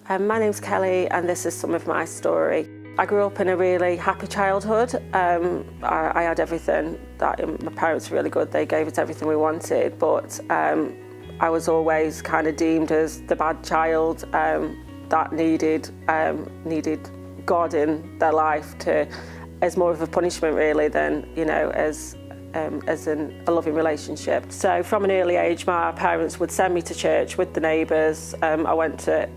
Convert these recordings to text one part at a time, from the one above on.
My name's Kelly and this is some of my story. I grew up in a really happy childhood. I had everything my parents were really good. They gave us everything we wanted, but I was always kind of deemed as the bad child that needed God in their life as more of a punishment really than, as in a loving relationship. So from an early age, my parents would send me to church with the neighbours. I went to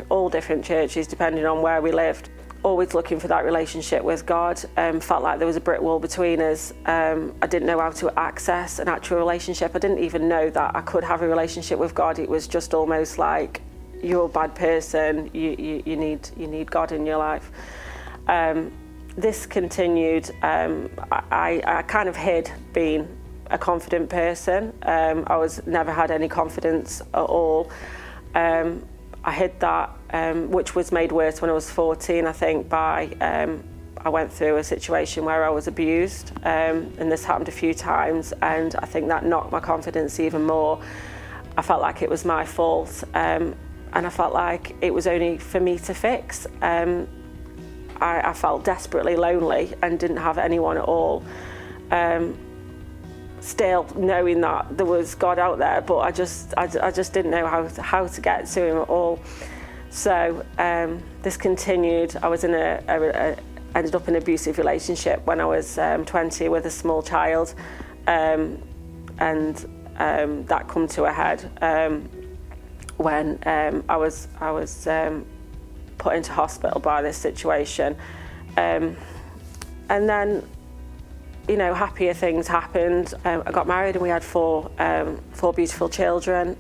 all different churches depending on where we lived, always looking for that relationship with God. Felt like there was a brick wall between us. I didn't know how to access an actual relationship. I didn't even know that I could have a relationship with God. It was just almost like, you're a bad person, you need God in your life. This continued. I kind of hid being a confident person. I never had any confidence at all. I hid that, which was made worse when I was 14, I think, I went through a situation where I was abused, and this happened a few times, and I think that knocked my confidence even more. I felt like it was my fault, and I felt like it was only for me to fix. I felt desperately lonely and didn't have anyone at all. Still knowing that there was God out there, but I just didn't know how to get to him at all. So this continued. I was ended up in an abusive relationship when I was 20 with a small child, and that come to a head when I was put into hospital by this situation, and then happier things happened. I got married and we had four beautiful children,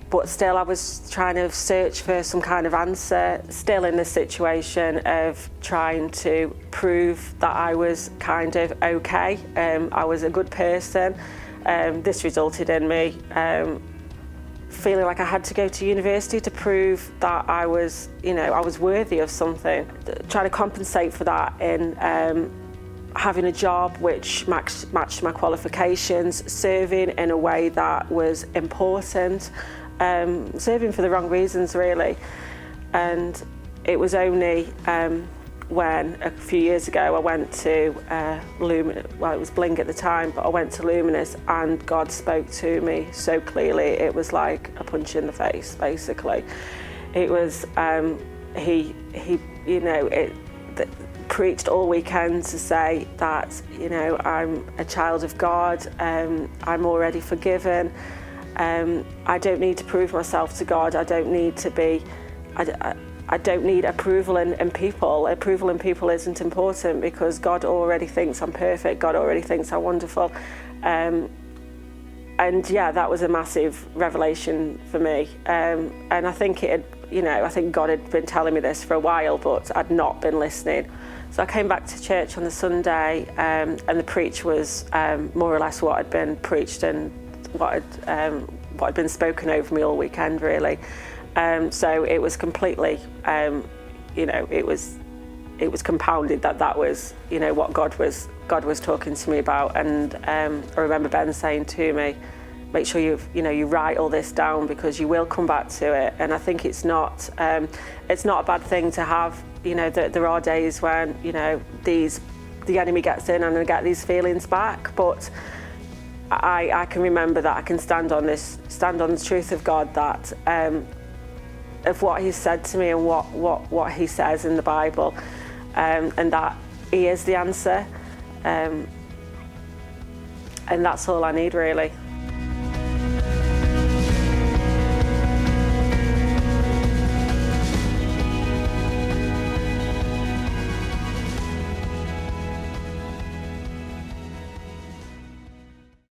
but still I was trying to search for some kind of answer, still in this situation of trying to prove that I was kind of okay. I was a good person. This resulted in me feeling like I had to go to university to prove that I was worthy of something. Trying to compensate for that in having a job which matched my qualifications, serving in a way that was important, serving for the wrong reasons really. And it was only when a few years ago I went to Luminous, well it was Bling at the time, but I went to Luminous and God spoke to me so clearly. It was like a punch in the face basically. It was, he preached all weekend to say that, I'm a child of God, I'm already forgiven, I don't need to prove myself to God, I don't need to be, I don't need approval in people. Approval in people isn't important because God already thinks I'm perfect, God already thinks I'm wonderful. And yeah, that was a massive revelation for me. And I think I think God had been telling me this for a while, but I'd not been listening. So I came back to church on the Sunday, and the preach was more or less what had been preached and what had been spoken over me all weekend, really. So it was completely, it was compounded that was, what God was talking to me about. And I remember Ben saying to me, make sure you write all this down because you will come back to it. And I think it's not a bad thing to have. There are days when the enemy gets in and I get these feelings back, but I can remember that I can stand on the truth of God, that of what He said to me and what He says in the Bible, and that He is the answer, and that's all I need really.